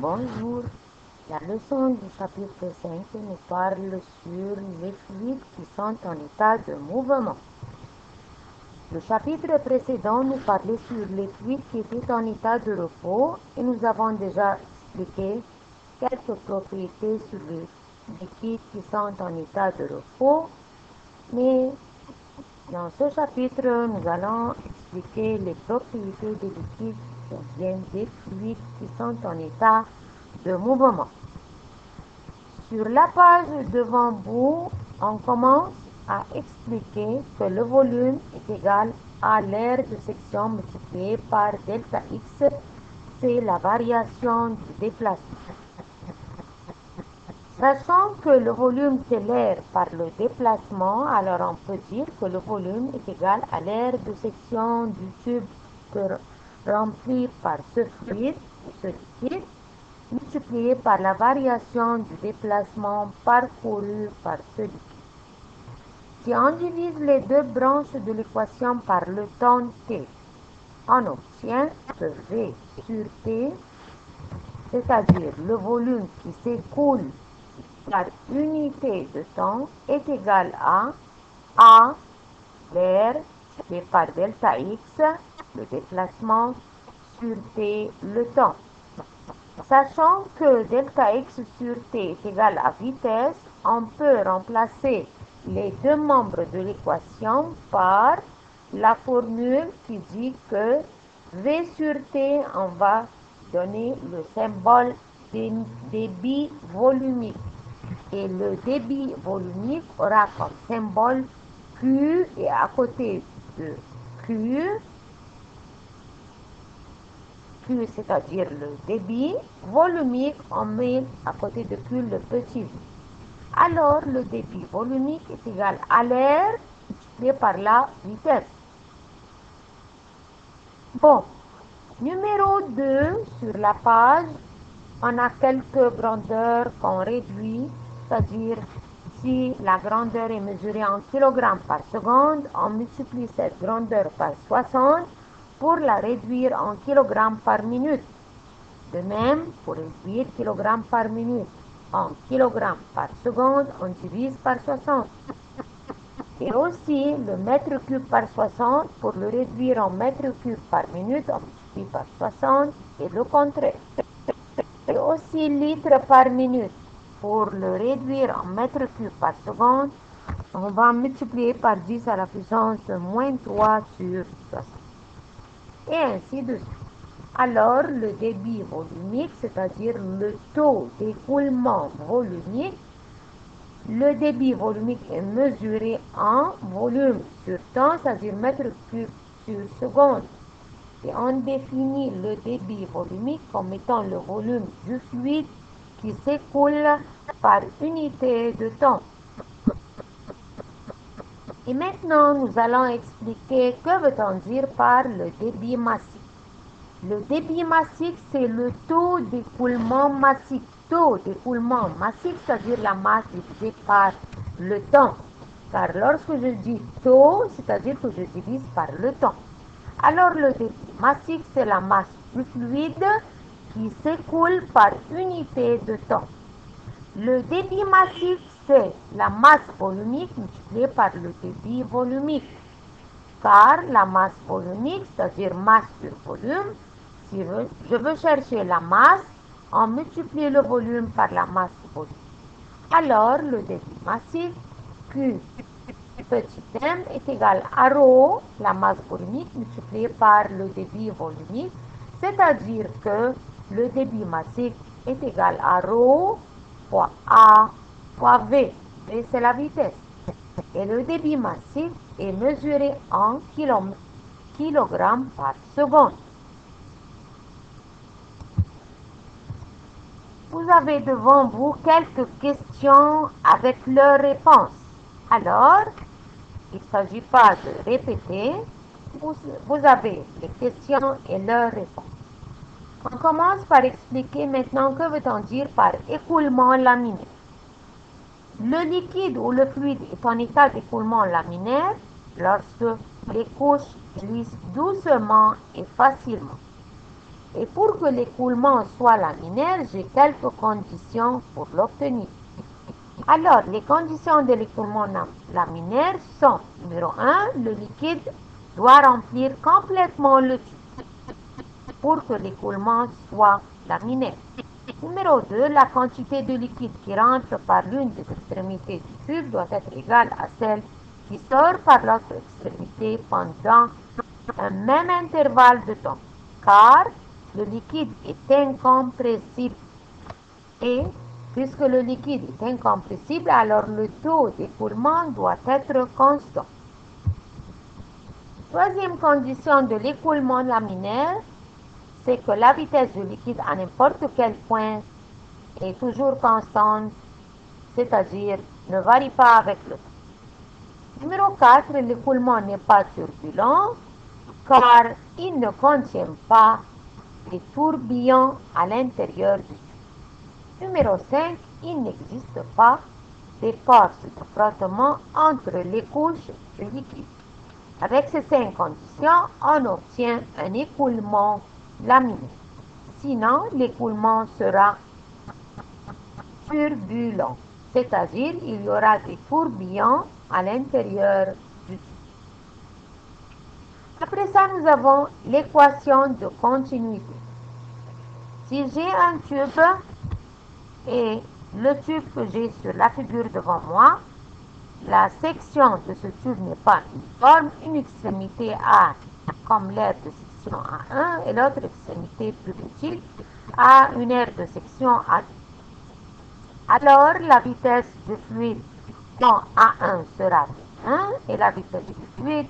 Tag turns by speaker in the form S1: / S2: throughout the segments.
S1: Bonjour, la leçon du chapitre 5 nous parle sur les fluides qui sont en état de mouvement. Le chapitre précédent nous parlait sur les fluides qui étaient en état de repos et nous avons déjà expliqué quelques propriétés sur les liquides qui sont en état de repos, mais dans ce chapitre, nous allons expliquer les propriétés des liquides ou bien des fluides qui sont en état de mouvement. Sur la page devant vous, on commence à expliquer que le volume est égal à l'aire de section multiplié par delta X, c'est la variation du déplacement. Sachant que le volume c'est l'air par le déplacement, alors on peut dire que le volume est égal à l'aire de section du tube rempli par ce fluide, ce liquide, multiplié par la variation du déplacement parcouru par ce liquide. Si on divise les deux branches de l'équation par le temps t, on obtient que V sur T, c'est-à-dire le volume qui s'écoule par unité de temps, est égal à A, l'air, multiplié par delta X, le déplacement, sur T, le temps. Sachant que delta X sur T est égal à vitesse, on peut remplacer les deux membres de l'équation par la formule qui dit que V sur T, on va donner le symbole débit volumique. Et le débit volumique aura comme symbole Q et à côté de Q, c'est-à-dire le débit volumique, on met à côté de Q le petit v. Alors, le débit volumique est égal à l'air multiplié par la vitesse. Bon, numéro 2, sur la page, on a quelques grandeurs qu'on réduit, c'est-à-dire si la grandeur est mesurée en kilogrammes par seconde, on multiplie cette grandeur par 60 pour la réduire en kilogrammes par minute. De même, pour réduire kilogrammes par minute en kilogrammes par seconde, on divise par 60. Et aussi, le mètre cube par 60, pour le réduire en mètre cube par minute, on multiplie par 60 et le contraire. Et aussi, litre par minute, pour le réduire en mètre cube par seconde, on va multiplier par 10 à la puissance moins 3 sur 60. Et ainsi de suite. Alors, le débit volumique, c'est-à-dire le taux d'écoulement volumique, le débit volumique est mesuré en volume sur temps, c'est-à-dire mètre cube sur seconde. Et on définit le débit volumique comme étant le volume du fluide qui s'écoule par unité de temps. Et maintenant, nous allons expliquer que veut-on dire par le débit massif. Le débit massique, c'est le taux d'écoulement massique. Taux d'écoulement massique, c'est-à-dire la masse divisée par le temps. Car lorsque je dis taux, c'est-à-dire que je divise par le temps. Alors, le débit massique, c'est la masse du fluide qui s'écoule par unité de temps. Le débit massif, c'est la masse volumique multipliée par le débit volumique. Car la masse volumique, c'est-à-dire masse sur volume, si je veux chercher la masse, on multiplie le volume par la masse volumique. Alors, le débit massif, Q petit m, est égal à ρ, la masse volumique, multipliée par le débit volumique, c'est-à-dire que le débit massif est égal à ρ fois A fois V. V, c'est la vitesse. Et le débit massif est mesuré en kilogrammes par seconde. Vous avez devant vous quelques questions avec leurs réponses. Alors, il ne s'agit pas de répéter. Vous avez les questions et leurs réponses. On commence par expliquer maintenant que veut-on dire par écoulement laminaire. Le liquide ou le fluide est en état d'écoulement laminaire lorsque les couches glissent doucement et facilement. Et pour que l'écoulement soit laminaire, j'ai quelques conditions pour l'obtenir. Alors, les conditions de l'écoulement laminaire sont, numéro 1, le liquide doit remplir complètement le tube pour que l'écoulement soit laminaire. Numéro 2, la quantité de liquide qui rentre par l'une des extrémités du tube doit être égale à celle qui sort par l'autre extrémité pendant un même intervalle de temps, car le liquide est incompressible. Et puisque le liquide est incompressible, alors le taux d'écoulement doit être constant. Troisième condition de l'écoulement laminaire, c'est que la vitesse du liquide à n'importe quel point est toujours constante, c'est-à-dire ne varie pas avec le temps. Numéro 4, l'écoulement n'est pas turbulent car il ne contient pas de tourbillons à l'intérieur du tube. Numéro 5, il n'existe pas de force de frottement entre les couches de liquide. Avec ces 5 conditions, on obtient un écoulement laminaire. Sinon, l'écoulement sera turbulent, c'est-à-dire il y aura des tourbillons à l'intérieur du tube. Après ça, nous avons l'équation de continuité. Si j'ai un tube et le tube que j'ai sur la figure devant moi, la section de ce tube n'est pas uniforme. Une extrémité a comme l'aire de section A1 et l'autre extrémité plus petite a une aire de section A2. Alors, la vitesse du fluide en A1 sera V1 et la vitesse du fluide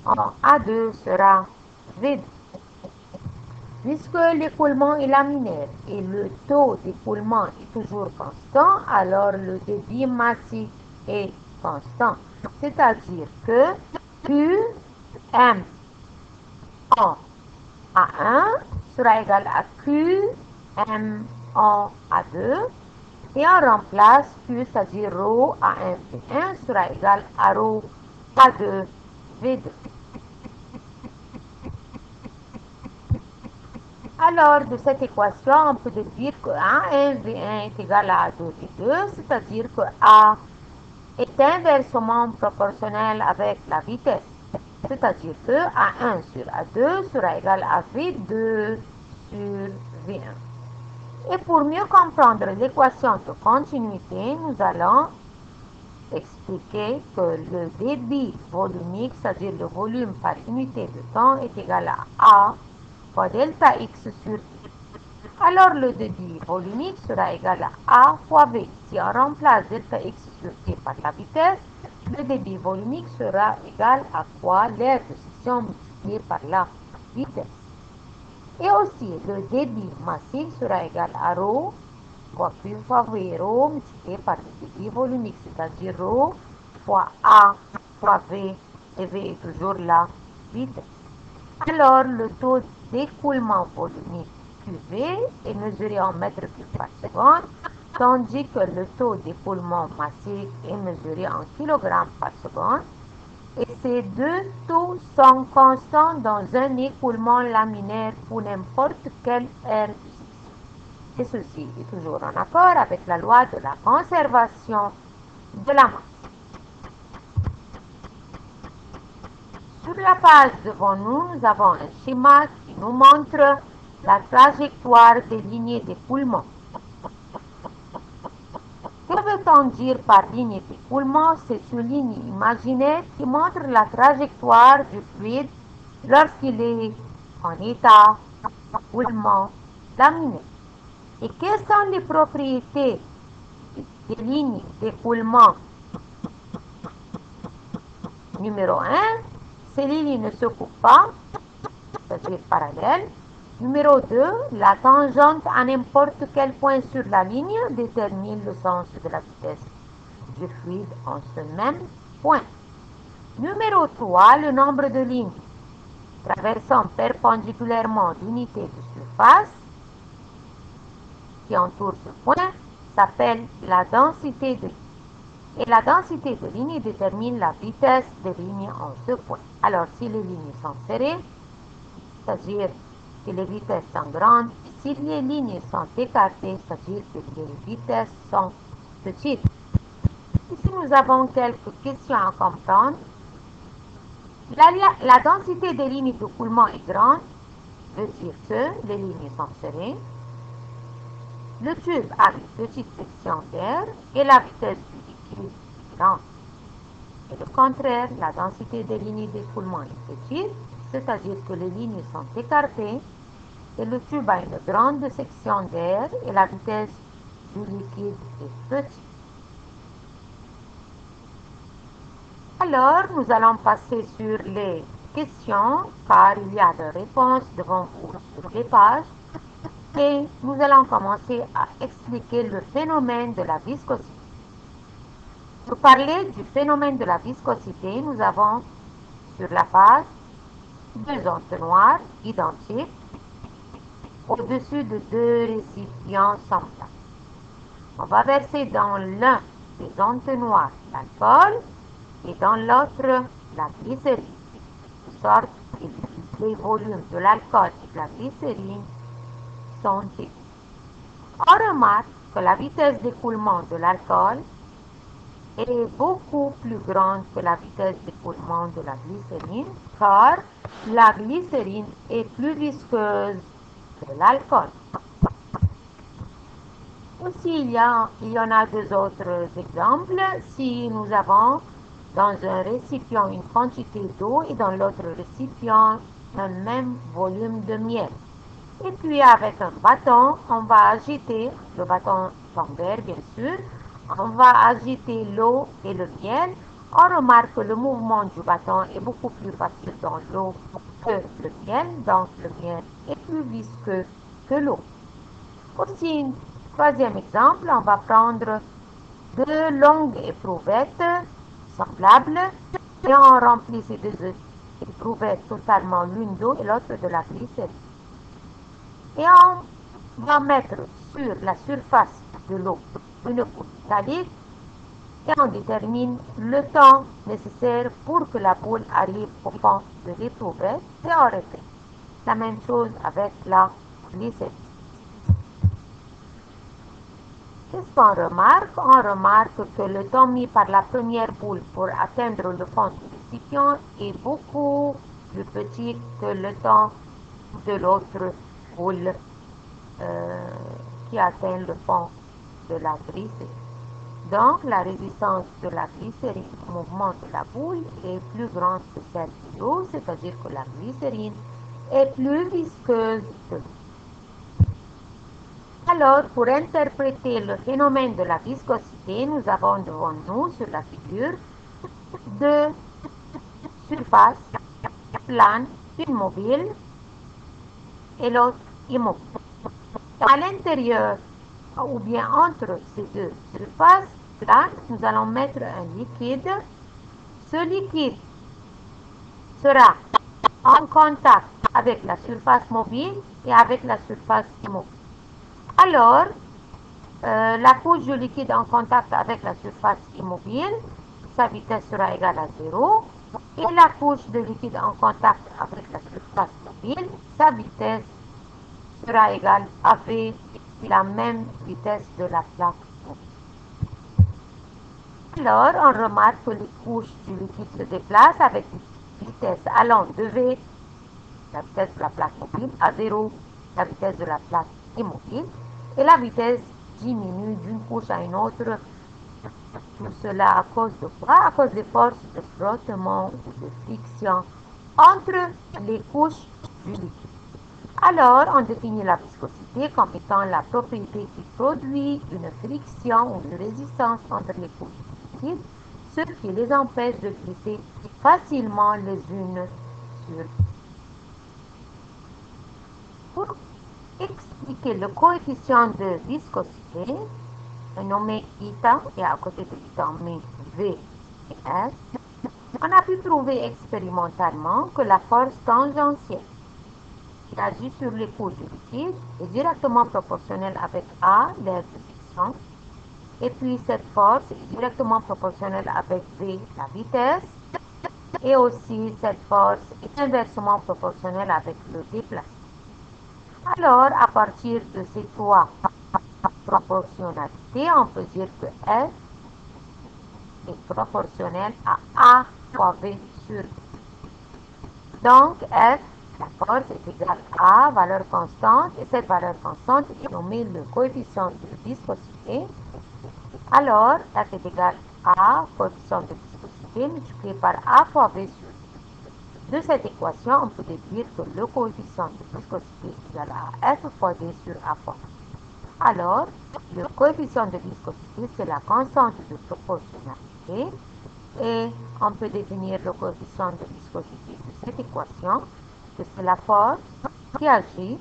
S1: en A2 sera V2. Puisque l'écoulement est laminaire et le taux d'écoulement est toujours constant, alors le débit massif est constant. C'est-à-dire que Qm en A1 sera égal à Qm en A2 et on remplace Q, c'est-à-dire ρ A1 V1 sera égal à ρ A2 V2. Alors, de cette équation, on peut déduire que A1 V1 est égal à A2 V2, c'est-à-dire que A est inversement proportionnel avec la vitesse. C'est-à-dire que A1 sur A2 sera égal à V2 sur V1. Et pour mieux comprendre l'équation de continuité, nous allons expliquer que le débit volumique, c'est-à-dire le volume par unité de temps, est égal à A fois delta X sur T. Alors le débit volumique sera égal à A fois V. Si on remplace delta X sur T par la vitesse, le débit volumique sera égal à quoi l'aire de section multipliée par la vitesse. Et aussi le débit massif sera égal à ρ fois Q fois V, ρ multiplié par le débit volumique, c'est-à-dire ρ fois A fois V, et V est toujours la vitesse. Alors le taux d'écoulement volumique QV est mesuré en mètres cubes par seconde, tandis que le taux d'écoulement massif est mesuré en kilogrammes par seconde. Et ces deux taux sont constants dans un écoulement laminaire pour n'importe quelle aire de section. Et ceci est toujours en accord avec la loi de la conservation de la masse. Sur la page devant nous, nous avons un schéma qui nous montre la trajectoire des lignées d'écoulement. Que veut-on dire par ligne d'écoulement? C'est une ligne imaginaire qui montre la trajectoire du fluide lorsqu'il est en état d'écoulement laminaire. Et quelles sont les propriétés des lignes d'écoulement? Numéro 1, ces lignes ne se coupent pas, c'est-à-dire parallèles. Numéro 2, la tangente à n'importe quel point sur la ligne détermine le sens de la vitesse du fluide en ce même point. Numéro 3, le nombre de lignes traversant perpendiculairement l'unité de surface qui entoure ce point s'appelle la densité de lignes. Et la densité de lignes détermine la vitesse des lignes en ce point. Alors, si les lignes sont serrées, c'est-à-dire que les vitesses sont grandes. Si les lignes sont écartées, c'est-à-dire que les vitesses sont petites. Ici, nous avons quelques questions à comprendre. La densité des lignes de coulement est grande, veut dire que les lignes sont serrées. Le tube a une petite section d'air et la vitesse du liquide est grande. Et le contraire, la densité des lignes d'écoulement est petite, c'est-à-dire que les lignes sont écartées et le tube a une grande section d'air et la vitesse du liquide est petite. Alors, nous allons passer sur les questions, car il y a des réponses devant vous sur les pages. Et nous allons commencer à expliquer le phénomène de la viscosité. Pour parler du phénomène de la viscosité, nous avons sur la page deux entonnoirs identiques au-dessus de deux récipients semblables. On va verser dans l'un des entonnoirs l'alcool et dans l'autre la glycérine, de sorte que les volumes de l'alcool et de la glycérine sont égaux. On remarque que la vitesse d'écoulement de l'alcool est beaucoup plus grande que la vitesse d'écoulement de la glycérine, car la glycérine est plus visqueuse que l'alcool. Aussi, il y en a deux autres exemples. Si nous avons dans un récipient une quantité d'eau et dans l'autre récipient un même volume de miel. Et puis avec un bâton, on va agiter, le bâton tomber bien sûr, on va agiter l'eau et le miel. On remarque que le mouvement du bâton est beaucoup plus facile dans l'eau que le miel, donc le miel est plus visqueux que l'eau. Aussi, troisième exemple, on va prendre deux longues éprouvettes semblables et on remplit ces deux éprouvettes totalement l'une d'eau et l'autre de la glycérine. Et on va mettre sur la surface de l'eau une couche métallique et on détermine le temps nécessaire pour que la boule arrive au fond de l'éprouvette et on répète. La même chose avec la glycérine. Qu'est-ce qu'on remarque? On remarque que le temps mis par la première boule pour atteindre le fond du récipient est beaucoup plus petit que le temps de l'autre boule qui atteint le fond de la glycérine. Donc, la résistance de la glycérine au mouvement de la boule est plus grande que celle de l'eau, c'est-à-dire que la glycérine est plus visqueuse que l'eau. Alors, pour interpréter le phénomène de la viscosité, nous avons devant nous, sur la figure, deux surfaces planes, une mobile et l'autre immobile. À l'intérieur, ou bien entre ces deux surfaces planes, nous allons mettre un liquide. Ce liquide sera en contact avec la surface mobile et avec la surface immobile. Alors, la couche du liquide en contact avec la surface immobile, sa vitesse sera égale à 0. Et la couche de liquide en contact avec la surface mobile, sa vitesse sera égale à V, la même vitesse de la plaque mobile. Alors, on remarque que les couches du liquide se déplacent avec une vitesse allant de V, la vitesse de la plaque mobile, à 0, la vitesse de la plaque immobile. Et la vitesse diminue d'une couche à une autre. Tout cela à cause de quoi? À cause des forces de frottement ou de friction entre les couches du liquide. Alors, on définit la viscosité comme étant la propriété qui produit une friction ou une résistance entre les couches du liquide, ce qui les empêche de glisser facilement les unes sur l'autre. Pour expliquer le coefficient de viscosité, nommé Eta, et à côté de Eta on met V et S, on a pu prouver expérimentalement que la force tangentielle qui agit sur les couches du liquide est directement proportionnelle avec A, l'aire de friction, et puis cette force est directement proportionnelle avec V, la vitesse, et aussi cette force est inversement proportionnelle avec le déplacement. Alors, à partir de ces trois proportionnalités, on peut dire que F est proportionnel à A fois V sur V. Donc, F, d'accord, c'est égal à valeur constante, et cette valeur constante est nommée le coefficient de viscosité. Alors, F est égal à coefficient de viscosité multiplié par A fois V sur V. De cette équation, on peut déduire que le coefficient de viscosité est égal à F fois V sur A fois V. Alors, le coefficient de viscosité, c'est la constante de proportionnalité. Et on peut définir le coefficient de viscosité de cette équation, que c'est la force qui agit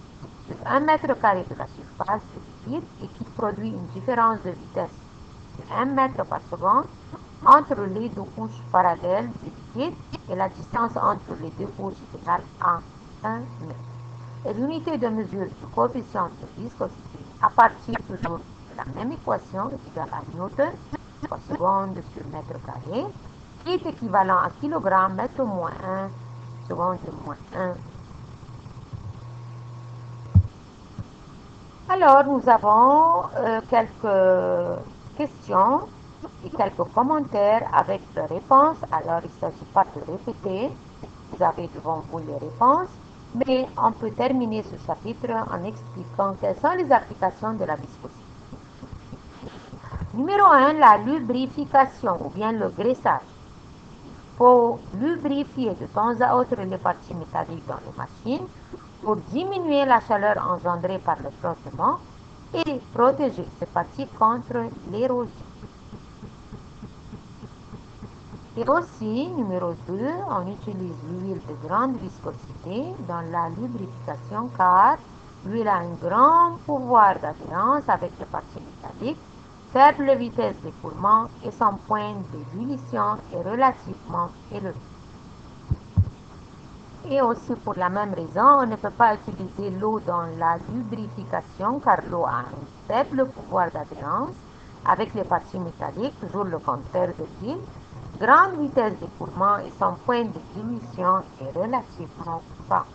S1: sur 1 mètre carré de la surface du liquide et qui produit une différence de vitesse de 1 mètre par seconde entre les deux couches parallèles du liquide, et la distance entre les deux couches est égale à 1 mètre. Et l'unité de mesure du coefficient de viscosité à partir toujours de la même équation est égale à Newton par seconde sur mètre carré, qui est équivalent à kilogramme mètre moins 1 seconde moins 1. Alors, nous avons quelques questions et quelques commentaires avec les réponses. Alors, il ne s'agit pas de répéter. Vous avez devant vous les réponses. Mais on peut terminer ce chapitre en expliquant quelles sont les applications de la viscosité. Numéro 1, la lubrification ou bien le graissage. Il faut lubrifier de temps à autre les parties métalliques dans les machines pour diminuer la chaleur engendrée par le frottement et protéger ces parties contre l'érosion. Et aussi, numéro 2, on utilise l'huile de grande viscosité dans la lubrification car l'huile a un grand pouvoir d'adhérence avec les parties métalliques, faible vitesse d'écoulement et son point d'ébullition est relativement élevé. Et aussi pour la même raison, on ne peut pas utiliser l'eau dans la lubrification car l'eau a un faible pouvoir d'adhérence avec les parties métalliques, toujours le contraire de l'huile. Grande vitesse d'écoulement et son point d'ébullition est relativement bas.